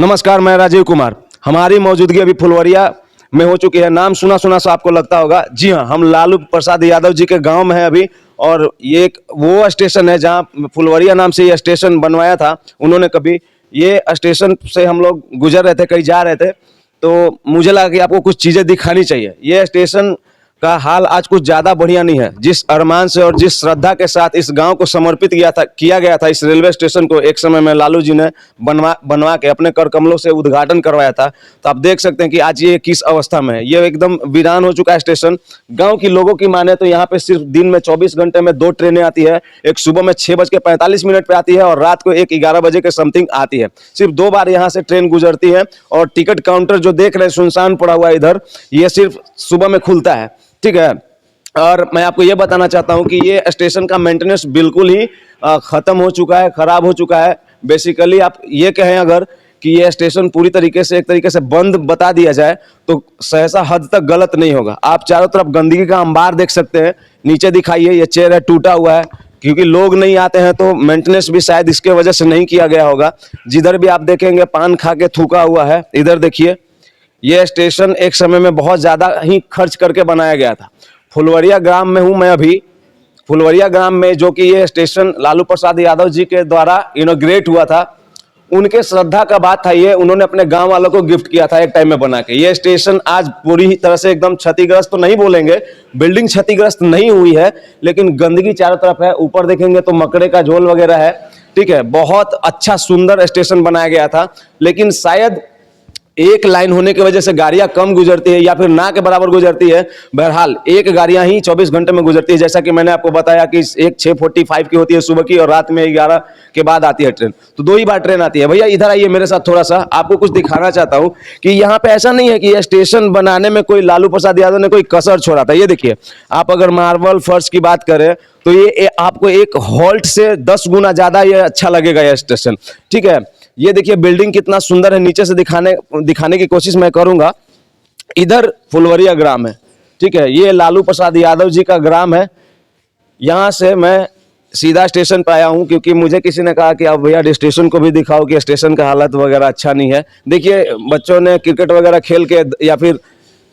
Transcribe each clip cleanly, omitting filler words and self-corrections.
नमस्कार, मैं राजीव कुमार। हमारी मौजूदगी अभी फुलवरिया में हो चुकी है। नाम सुना सुना सा आपको लगता होगा। जी हाँ, हम लालू प्रसाद यादव जी के गांव में हैं अभी। और ये एक वो स्टेशन है जहां फुलवरिया नाम से ये स्टेशन बनवाया था उन्होंने। कभी ये स्टेशन से हम लोग गुजर रहे थे, कहीं जा रहे थे, तो मुझे लगा कि आपको कुछ चीज़ें दिखानी चाहिए। ये स्टेशन का हाल आज कुछ ज़्यादा बढ़िया नहीं है। जिस अरमान से और जिस श्रद्धा के साथ इस गांव को समर्पित किया गया था, इस रेलवे स्टेशन को एक समय में लालू जी ने बनवा के अपने कर कमलों से उद्घाटन करवाया था, तो आप देख सकते हैं कि आज ये किस अवस्था में है। ये एकदम वीरान हो चुका है स्टेशन। गाँव के लोगों की माने तो यहाँ पे सिर्फ दिन में 24 घंटे में 2 ट्रेनें आती है। एक सुबह में 6:45 पे आती है और रात को 11 बजे के समथिंग आती है। सिर्फ 2 बार यहाँ से ट्रेन गुजरती है। और टिकट काउंटर जो देख रहे हैं सुनसान पड़ा हुआ है इधर, ये सिर्फ सुबह में खुलता है। ठीक है। और मैं आपको ये बताना चाहता हूँ कि ये स्टेशन का मेंटेनेंस बिल्कुल ही ख़त्म हो चुका है, ख़राब हो चुका है। बेसिकली आप ये कहें अगर कि ये स्टेशन पूरी तरीके से एक तरीके से बंद बता दिया जाए तो सहसा हद तक गलत नहीं होगा। आप चारों तरफ गंदगी का अंबार देख सकते हैं। नीचे दिखाइए, ये चेयर है, टूटा हुआ है क्योंकि लोग नहीं आते हैं, तो मेंटेनेंस भी शायद इसके वजह से नहीं किया गया होगा। जिधर भी आप देखेंगे पान खा के थूका हुआ है। इधर देखिए, यह स्टेशन एक समय में बहुत ज़्यादा ही खर्च करके बनाया गया था। फुलवरिया ग्राम में हूँ मैं अभी। फुलवरिया ग्राम में जो कि ये स्टेशन लालू प्रसाद यादव जी के द्वारा इनॉग्रेट हुआ था, उनके श्रद्धा का बात था। ये उन्होंने अपने गांव वालों को गिफ्ट किया था एक टाइम में बना के। ये स्टेशन आज पूरी तरह से एकदम क्षतिग्रस्त तो नहीं बोलेंगे, बिल्डिंग क्षतिग्रस्त नहीं हुई है, लेकिन गंदगी चारों तरफ है। ऊपर देखेंगे तो मकड़े का झोल वगैरह है। ठीक है, बहुत अच्छा सुंदर स्टेशन बनाया गया था, लेकिन शायद एक लाइन होने की वजह से गाड़ियां कम गुजरती है या फिर ना के बराबर गुजरती है। बहरहाल एक गाड़ियां ही 24 घंटे में गुजरती है। जैसा कि मैंने आपको बताया कि एक 6:45 की होती है सुबह की और रात में 11 के बाद आती है ट्रेन, तो 2 ही बार ट्रेन आती है। भैया इधर आइए मेरे साथ, थोड़ा सा आपको कुछ दिखाना चाहता हूं कि यहाँ पे ऐसा नहीं है कि यह स्टेशन बनाने में कोई लालू प्रसाद यादव ने कोई कसर छोड़ा था। ये देखिए, आप अगर मार्बल फर्श की बात करें तो ये आपको एक हॉल्ट से 10 गुना ज्यादा ये अच्छा लगेगा यह स्टेशन। ठीक है, ये देखिए बिल्डिंग कितना सुंदर है। नीचे से दिखाने की कोशिश मैं करूंगा। इधर फुलवरिया ग्राम है। ठीक है, ये लालू प्रसाद यादव जी का ग्राम है। यहाँ से मैं सीधा स्टेशन पर आया हूँ क्योंकि मुझे किसी ने कहा कि अब भैया स्टेशन को भी दिखाओ कि स्टेशन का हालत वगैरह अच्छा नहीं है। देखिए, बच्चों ने क्रिकेट वगैरह खेल के या फिर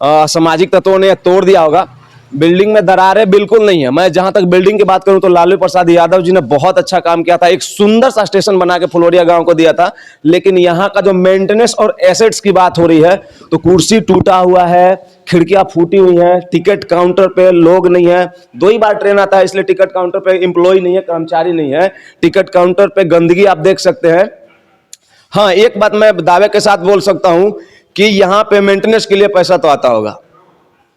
सामाजिक तत्वों ने तोड़ दिया होगा। बिल्डिंग में दरारें बिल्कुल नहीं है। मैं जहां तक बिल्डिंग की बात करूं तो लालू प्रसाद यादव जी ने बहुत अच्छा काम किया था। एक सुंदर सा स्टेशन बना के फुलवरिया गांव को दिया था। लेकिन यहां का जो मेंटेनेंस और एसेट्स की बात हो रही है तो कुर्सी टूटा हुआ है, खिड़कियां फूटी हुई हैं, टिकट काउंटर पे लोग नहीं है। 2 ही बार ट्रेन आता है, इसलिए टिकट काउंटर पे एम्प्लॉय नहीं है, कर्मचारी नहीं है। टिकट काउंटर पे गंदगी आप देख सकते हैं। हाँ, एक बात मैं दावे के साथ बोल सकता हूं कि यहाँ पे मेंटेनेंस के लिए पैसा तो आता होगा।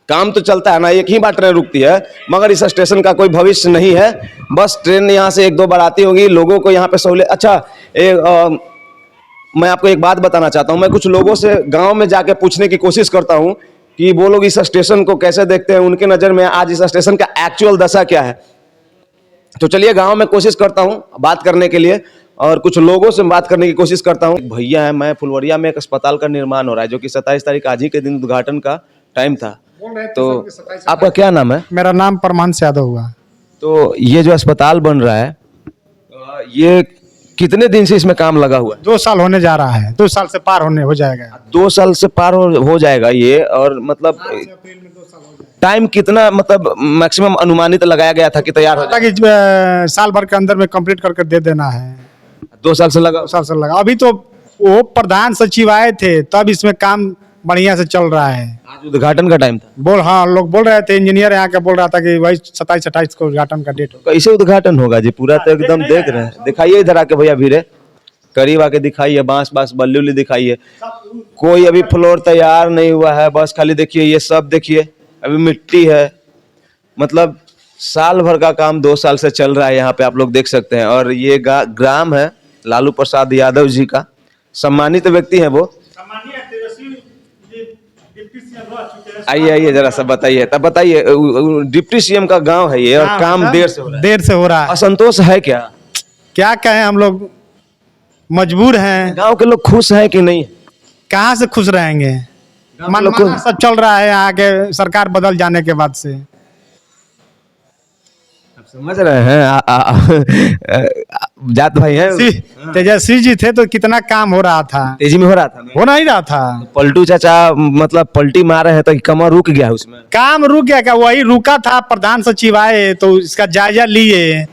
काम तो चलता है ना, एक ही बार ट्रेन रुकती है, मगर इस स्टेशन का कोई भविष्य नहीं है। बस ट्रेन यहाँ से 1-2 बार आती होगी, लोगों को यहाँ पे सहूलियत। अच्छा, मैं आपको एक बात बताना चाहता हूँ। मैं कुछ लोगों से गांव में जाके पूछने की कोशिश करता हूँ कि वो लोग इस स्टेशन को कैसे देखते हैं, उनके नज़र में आज इस स्टेशन का एक्चुअल दशा क्या है। तो चलिए गाँव में कोशिश करता हूँ बात करने के लिए और कुछ लोगों से बात करने की कोशिश करता हूँ। भैया है, मैं फुलवरिया में एक अस्पताल का निर्माण हो रहा है जो कि 27 तारीख आज ही के दिन उद्घाटन का टाइम था। तो आपका क्या नाम है? मेरा नाम परमांश यादव हुआ। तो ये जो अस्पताल बन रहा है, ये कितने दिन से इसमें काम लगा हुआ है? 2 साल होने जा रहा है। 2 साल से पार होने हो जाएगा। 2 साल से पार हो जाएगा ये। और मतलब टाइम कितना, मतलब मैक्सिमम अनुमानित लगाया गया था कि तैयार हो ताकि साल भर के अंदर में कंप्लीट करके दे देना है। 2 साल से लगा? 2 साल से लगा। अभी तो वो प्रधान सचिव आए थे तब इसमें काम बढ़िया से चल रहा है। आज उद्घाटन का टाइम था। हाँ, लोग बोल रहे थे, इंजीनियर यहाँ के बोल रहा था कि वही 27-28 को उद्घाटन का डेट होगा। कैसे उद्घाटन होगा जी? पूरा तो एकदम देख रहे हैं। दिखाइए इधर आके भैया, भीरे करीब आके दिखाइए। बांस बल्ली उल्ली दिखाइए। कोई अभी फ्लोर तैयार नहीं हुआ है, बस खाली देखिए ये सब देखिए अभी मिट्टी है। मतलब साल भर का काम 2 साल से चल रहा है यहाँ पे, आप लोग देख सकते हैं। और ये ग्राम है लालू प्रसाद यादव जी का, सम्मानित व्यक्ति है वो। आइए जरा सा बताइए, तब बताइए। डिप्टी सीएम का गांव है ये और काम देर से हो रहा है। असंतोष है क्या? क्या कहें, हम लोग मजबूर हैं। गांव के लोग खुश हैं कि नहीं? कहाँ से खुश रहेंगे? मनमाना सब चल रहा है यहाँ के सरकार बदल जाने के बाद से। समझ रहे हैं? जात भाई है, तेजस्वी जी थे तो कितना काम हो रहा था, तेजी में हो रहा था। हो नहीं रहा था। पलटू चाचा मतलब पलटी मार रहे हैं तो कमर रुक गया है उसमें। काम रुक गया क्या? वही रुका था, प्रधान सचिव आए तो इसका जायजा लिए।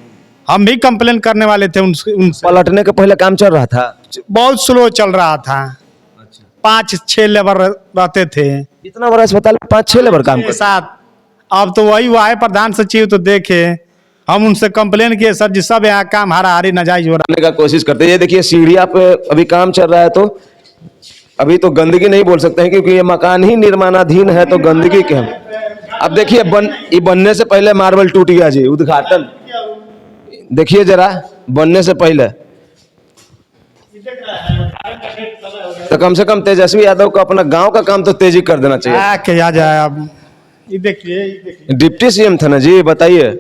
हम भी कंप्लेन करने वाले थे उनसे। पलटने के पहले काम चल रहा था। बहुत स्लो चल रहा था। 5-6 लेबर रहते थे इतना बड़ा अस्पताल में 5-6 लेबर काम के करते साथ। अब तो वही वो आए प्रधान सचिव तो देखे, हम उनसे कंप्लेन किए, सर जी सब यहाँ काम हाराहारी नाजायज हो रहा करने का कोशिश करते हैं। ये देखिए सीढ़िया पे अभी काम चल रहा है, तो अभी तो गंदगी नहीं बोल सकते हैं क्योंकि ये मकान ही निर्माणाधीन है, तो गंदगी के हम अब देखिए ये बनने से पहले मार्बल टूट गया जी, उद्घाटन देखिए जरा बनने से पहले। तो कम से कम तेजस्वी यादव को अपना गांव का काम तो तेजी कर देना चाहिए। क्या जाए अब। ये देखिए डिप्टी सीएम था ना जी, बताइए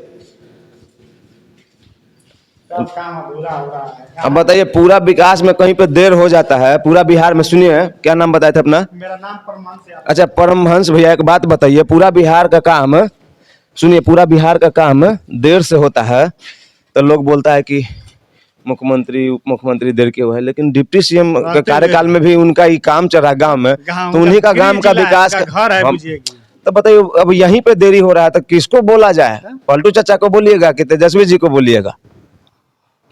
सब काम अधूरा हो रहा है। अब बताइए पूरा विकास में कहीं पे देर हो जाता है पूरा बिहार में। सुनिए क्या नाम बताए थे अपना? मेरा नाम परमहंस यादव। अच्छा परमहंस भैया, एक बात बताइए, पूरा बिहार का काम, सुनिए पूरा बिहार का काम देर से होता है तो लोग बोलता है कि मुख्यमंत्री उप मुख्यमंत्री देर के हुआ है, लेकिन डिप्टी सीएम के कार्यकाल में भी उनका ही काम चल रहा है गाँव में, तो उन्हीं का गाँव का विकास घर है बुझिए। तो बताइए अब यहीं पे देरी हो रहा है तो किसको बोला जाए? पलटू चाचा को बोलिएगा कि तेजस्वी जी को बोलिएगा?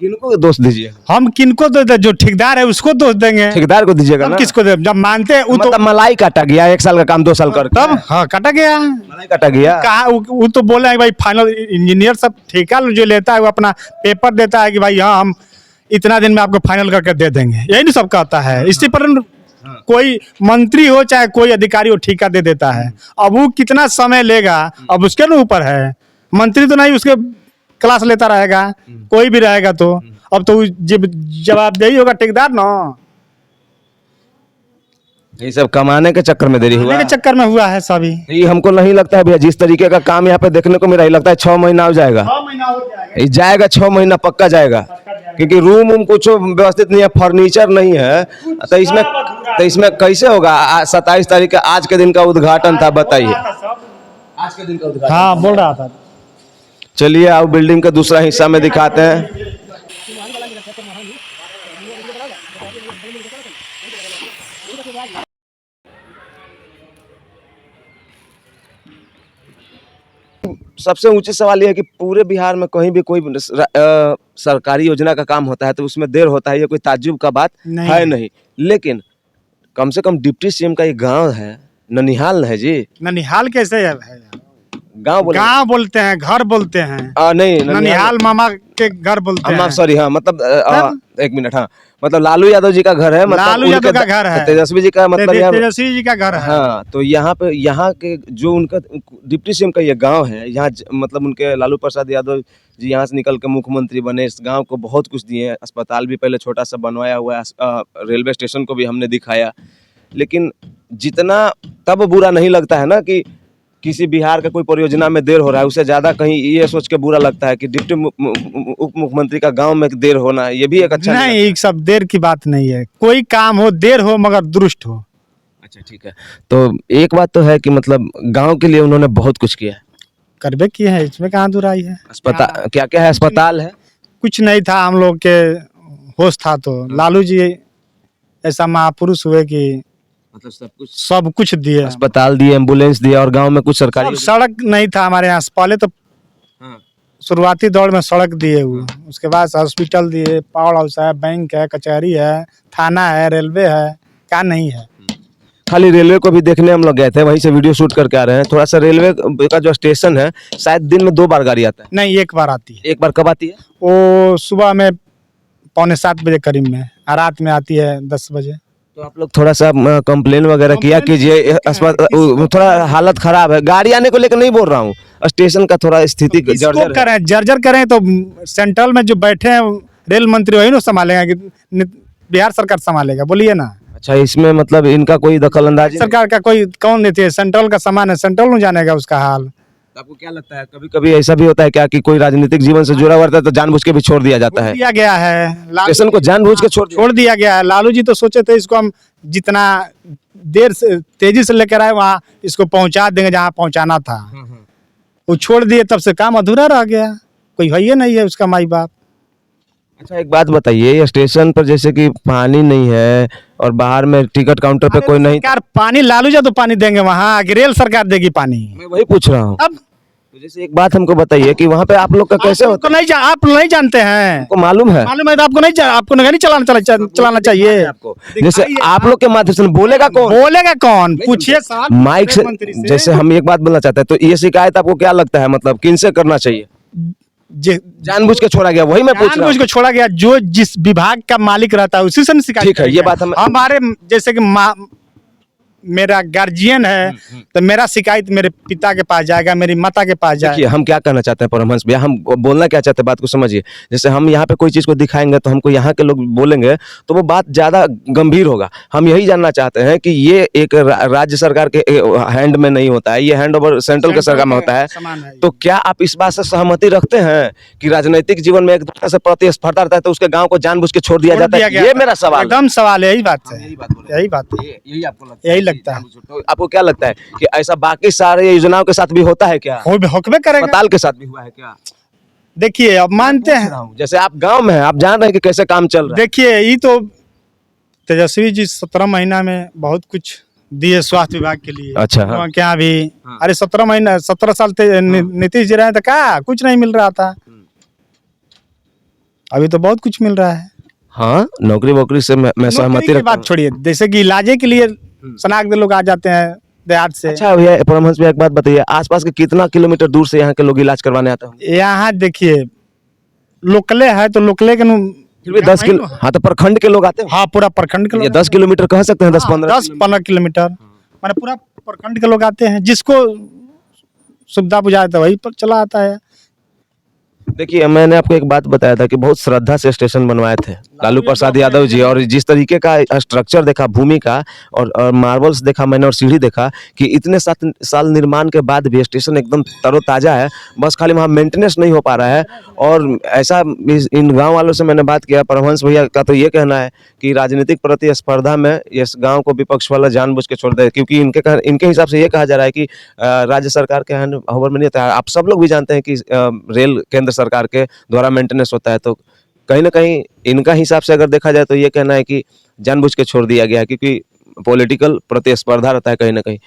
किनको दोष दीजिए? हम किनको दे दे? जो ठेकेदार है उसको दोष देंगे। ठेकेदार को दीजिएगा हम ना? किसको दे? जब मानते हैं वो तो मतलब मलाई काटा गया, 1 साल का काम 2 साल कर तब हाँ कटा गया। मलाई काटा गया। कहा वो तो बोले हैं भाई फाइनल इंजीनियर सब ठेका जो लेता है वो अपना पेपर देता है कि भाई हाँ हम इतना दिन में आपको फाइनल करके दे देंगे, यही नहीं सब कहता है। इसी पर कोई मंत्री हो चाहे कोई अधिकारी हो ठेका दे देता है। अब वो कितना समय लेगा अब उसके ना ऊपर है। मंत्री तो नहीं उसके क्लास लेता रहेगा, कोई भी रहेगा तो अब तो जवाबदेही होगा ठेकेदार ना। ये सब कमाने के चक्कर में देरी हुआ के चक्कर में हुआ है सभी। ये हमको नहीं लगता है भैया, जिस तरीके का काम यहाँ पे देखने को मिला है, लगता है 6 महीना हो जाएगा। 6 महीना हो जाएगा। ये जाएगा 6 महीना पक्का जाएगा, क्योंकि रूम कुछ व्यवस्थित नहीं है, फर्नीचर नहीं है, तो इसमें कैसे होगा? 27 तारीख का आज के दिन का उद्घाटन था, बताइए आज के दिन का उद्घाटन। हाँ बोल रहा था। चलिए आओ बिल्डिंग का दूसरा हिस्सा में दिखाते हैं। सबसे ऊंची सवाल यह है कि पूरे बिहार में कहीं भी कोई सरकारी योजना का काम होता है तो उसमें देर होता है, ये कोई ताज्जुब का बात है नहीं। लेकिन कम से कम डिप्टी सीएम का ये गांव है, ननिहाल है जी। ननिहाल कैसे है? गांव बोलते हैं, घर बोलते हैं। नहीं ननिहाल मामा के घर बोलते हैं। सॉरी हाँ, मतलब एक मिनट, हाँ मतलब लालू यादव जी का घर है, मतलब लालू यादव का घर है, तेजस्वी जी का मतलब तेजस्वी जी का घर है। हाँ, तो यहाँ पे यहाँ के जो उनका डिप्टी सीएम का ये गांव है, यहाँ मतलब उनके लालू प्रसाद यादव जी यहाँ से निकल के मुख्यमंत्री बने, इस गांव को बहुत कुछ दिए हैं। अस्पताल भी पहले छोटा सा बनवाया हुआ है, रेलवे स्टेशन को भी हमने दिखाया। लेकिन जितना तब बुरा नहीं लगता है ना कि किसी बिहार का कोई परियोजना में देर हो रहा है, उससे ज्यादा कहीं ये सोच के बुरा लगता है कि डिप्टी उप मुख्यमंत्री का गांव में देर होना, ये भी एक अच्छा नहीं। एक सब देर की बात नहीं है, कोई काम हो देर हो मगर दुरुस्त हो। अच्छा ठीक है, तो एक बात तो है कि मतलब गांव के लिए उन्होंने बहुत कुछ किया है। करबे किए हैं, इसमें कहाँ दुराई है। अस्पताल क्या क्या है? अस्पताल है, कुछ नहीं था, हम लोग के होश था तो लालू जी ऐसा महापुरुष हुए कि मतलब सब कुछ दिए। अस्पताल दिए, एम्बुलेंस दिए, और गांव में कुछ सरकारी सड़क नहीं था हमारे यहाँ पहले तो। शुरुआती दौर में सड़क दिए हुए, उसके बाद हॉस्पिटल दिए, पावर हाउस है, बैंक है, कचहरी है, थाना है, रेलवे है, क्या नहीं है। खाली रेलवे को भी देखने हम लोग गए थे, वहीं से वीडियो शूट करके आ रहे हैं। थोड़ा सा रेलवे का जो स्टेशन है शायद दिन में 2 बार गाड़ी आता है। नहीं, 1 बार आती है। 1 बार कब आती है? वो सुबह में 6:45 बजे करीब में, रात में आती है 10 बजे। तो आप लोग थोड़ा सा कंप्लेन वगैरह किया कीजिए, थोड़ा हालत खराब है। गाड़ी आने को लेकर नहीं बोल रहा हूँ, स्टेशन का थोड़ा स्थिति जर्जर करें तो सेंट्रल में जो बैठे हैं रेल मंत्री वही ना संभालेगा कि बिहार सरकार संभालेगा? बोलिए ना। अच्छा, इसमें मतलब इनका कोई दखल अंदाजी सरकार का कोई कौन नहीं है? सेंट्रल का सामान है, सेंट्रल नहीं जानेगा उसका हाल। आपको क्या लगता है कभी कभी ऐसा भी होता है क्या कि कोई राजनीतिक जीवन से जुड़ा हुआ है तो जानबूझ के भी छोड़ दिया जाता है? दिया गया है स्टेशन को जानबूझ के छोड़ दिया गया है। लालू जी तो सोचे थे इसको हम जितना देर से तेजी से लेकर आए वहाँ इसको पहुंचा देंगे जहाँ पहुंचाना था, वो छोड़ दिए, तब से काम अधूरा रह गया। कोई है ही नहीं है उसका माई बाप। अच्छा एक बात बताइए, ये स्टेशन पर जैसे कि पानी नहीं है और बाहर में टिकट काउंटर पे कोई नहीं, सरकार पानी लालू जा तो पानी देंगे वहाँ, कि रेल सरकार देगी पानी? मैं वही पूछ रहा हूँ। अब तो जैसे एक बात हमको बताइए कि वहाँ पे आप लोग का कैसे होता आप नहीं जानते हैं? है, आपको मालूम है? मालूम है तो आपको नहीं चलाना चाहिए आपको जैसे आप लोग के माध्यम से बोलेगा कौन? बोलेगा कौन? पूछिए साहब माइक से। मंत्री से। जैसे हम एक बात बोलना चाहते हैं, तो ये शिकायत आपको क्या लगता है, मतलब किन से करना चाहिए? जानबूझ के छोड़ा गया, वही मैं पूछ रहा जानबूझ हूँ। को छोड़ा गया, जो जिस विभाग का मालिक रहता है उसी से न शिकायत ठीक है, ये करेंगे। बात हमारे जैसे कि मेरा गार्जियन है तो मेरा शिकायत मेरे पिता के पास जाएगा, मेरी माता के पास देखिए जाएगा। हम क्या कहना चाहते हैं परमहंस भैया, हम बोलना क्या चाहते हैं, बात को समझिए। जैसे हम यहाँ पे कोई चीज़ को दिखाएंगे तो हमको यहाँ के लोग बोलेंगे तो वो बात ज़्यादा गंभीर होगा। हम यही जानना चाहते हैं कि ये एक राज्य सरकार के हैंड में नहीं होता है, ये हैंड ओवर सेंट्रल के सरकार में होता है। समान है। तो क्या आप इस बात से सहमति रखते हैं कि राजनीतिक जीवन में एक दूसरे से प्रतिस्पर्धा रहता है तो उसके गाँव को जानबूझ के छोड़ दिया जाता है? ये मेरा सवाल है। एकदम सवाल है, यही बात है, यही बात बोल रहे हैं। यही बात है, यही आपको लगता है? यही लगता है। तो आपको क्या लगता है कि ऐसा बाकी सारे योजनाओं के साथ भी होता है क्या? होकबे करेगा। अस्पताल के साथ भी हुआ है क्या? देखिए अब मानते पूछ हैं, रहा हूं। जैसे आप गांव में हैं, आप जान रहे हैं कि कैसे काम चल रहा है। देखिए ये तो तेजस्वी जी 17 महीना में बहुत कुछ दिए स्वास्थ्य विभाग के लिए। अच्छा, हाँ। वहाँ क्या भी हाँ। अरे 17 महीना 17 साल नीतीश जी रहे तो क्या कुछ नहीं मिल रहा था, अभी तो बहुत कुछ मिल रहा है। हाँ, नौकरी वोकरी से मैं नौकरी सहमति की रखता बात हूं। छोड़िए, जैसे कि इलाजे के लिए शनाख्त लोग आ जाते हैं देहात से। अच्छा भैया परमहंस भैया एक बात बताइए, आसपास के कितना किलोमीटर दूर से यहाँ के लोग इलाज करवाने आते हैं? यहाँ देखिए लोकले है तो लोकले के फिर भी 10 किलो, हाँ तो प्रखंड के लोग आते हैं। हाँ पूरा प्रखंड के ये लोग 10 किलोमीटर कह सकते हैं, 10-15 10-15 किलोमीटर माने पूरा प्रखंड के लोग आते हैं, जिसको सुविधा बुझाए तो वही पर चला आता है। देखिए मैंने आपको एक बात बताया था कि बहुत श्रद्धा से स्टेशन बनवाए थे लालू प्रसाद यादव जी, और जिस तरीके का स्ट्रक्चर देखा, भूमि का और मार्बल्स देखा मैंने और सीढ़ी देखा कि इतने साल निर्माण के बाद भी स्टेशन एकदम तरोताज़ा है, बस खाली वहाँ मेंटेनेंस नहीं हो पा रहा है। और ऐसा इन गांव वालों से मैंने बात किया, परमहंस भैया का तो ये कहना है कि राजनीतिक प्रतिस्पर्धा में इस गाँव को विपक्ष वाला जानबूझ के छोड़ दे, क्योंकि इनके हिसाब से ये कहा जा रहा है कि राज्य सरकार के हैंड ओवर में नहीं होता है। आप सब लोग भी जानते हैं कि रेल केंद्र सरकार के द्वारा मेंटेनेंस होता है, तो कहीं ना कहीं इनका हिसाब से अगर देखा जाए तो ये कहना है कि जानबूझ के छोड़ दिया गया है, क्योंकि पॉलिटिकल प्रतिस्पर्धा रहता है कहीं ना कहीं।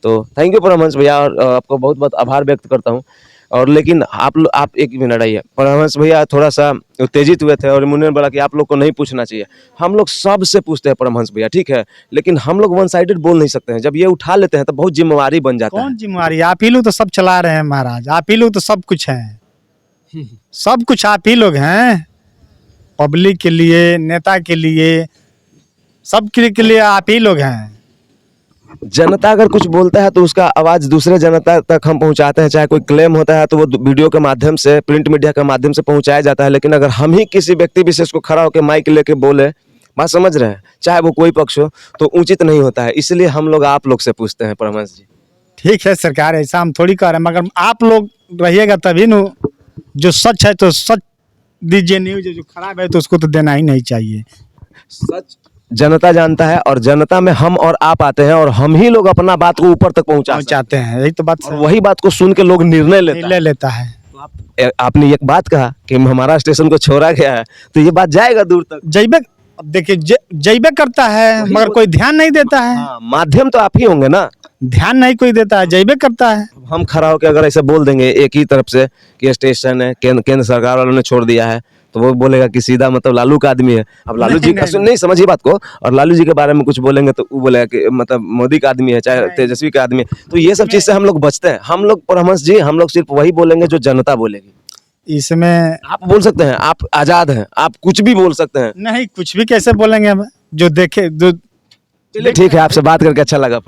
तो थैंक यू परमहंस भैया, और आपको बहुत बहुत आभार व्यक्त करता हूँ। और लेकिन आप एक मिनट आइए, परमहंस भैया थोड़ा सा उत्तेजित हुए थे और मुन्ने बोला कि आप लोग को नहीं पूछना चाहिए। हम लोग सबसे पूछते हैं परमहंस भैया, ठीक है, लेकिन हम लोग वन साइडेड बोल नहीं सकते हैं। जब ये उठा लेते हैं तो बहुत जिम्मेवारी बन जाता है। कौन जिम्मेवारी? आप ही लोग तो सब चला रहे हैं महाराज, आप ही लोग तो सब कुछ हैं, सब कुछ आप ही लोग हैं। पब्लिक के लिए, नेता के लिए, सब के लिए आप ही लोग हैं। जनता अगर कुछ बोलता है तो उसका आवाज दूसरे जनता तक हम पहुंचाते हैं, चाहे कोई क्लेम होता है तो वो वीडियो के माध्यम से, प्रिंट मीडिया के माध्यम से पहुंचाया जाता है। लेकिन अगर हम ही किसी व्यक्ति विशेष को खड़ा होकर माइक लेके बोले, बात समझ रहे हैं, चाहे वो कोई पक्ष हो, तो उचित नहीं होता है। इसलिए हम लोग आप लोग से पूछते हैं परमहंस जी। ठीक है सरकार, ऐसा हम थोड़ी कर रहे हैं, मगर आप लोग रहिएगा तभी न। जो सच है तो सच दीजिए न्यूज, जो खराब है तो उसको तो देना ही नहीं चाहिए। सच जनता जानता है, और जनता में हम और आप आते हैं, और हम ही लोग अपना बात को ऊपर तक पहुंचाते हैं, यही तो बात और वही बात को सुन के लोग निर्णय लेते ले लेता है। हैं। आपने एक बात कहा कि हमारा स्टेशन को छोड़ा गया है, तो ये बात जाएगा दूर तक। जैबे अब देखिए जैबे करता है, मगर कोई ध्यान नहीं देता है। हाँ, माध्यम तो आप ही होंगे ना, ध्यान नहीं कोई देता है, जैबे करता है। हम खड़ा होकर अगर ऐसे बोल देंगे एक ही तरफ से कि स्टेशन है केंद्र सरकार वालों ने छोड़ दिया है, तो वो बोलेगा कि सीधा मतलब लालू का आदमी है। अब लालू जी का नहीं समझिए बात को, और लालू जी के बारे में कुछ बोलेंगे तो वो बोलेगा कि मतलब मोदी का आदमी है, चाहे तेजस्वी का आदमी है। तो ये सब चीज से हम लोग बचते हैं। हम लोग परमहंस जी, हम लोग सिर्फ वही बोलेंगे जो जनता बोलेगी। इसमें आप बोल सकते हैं, आप आजाद हैं, आप कुछ भी बोल सकते हैं। नहीं, कुछ भी कैसे बोलेंगे हम, जो देखे जो चलिए ठीक है, आपसे बात करके अच्छा लगा।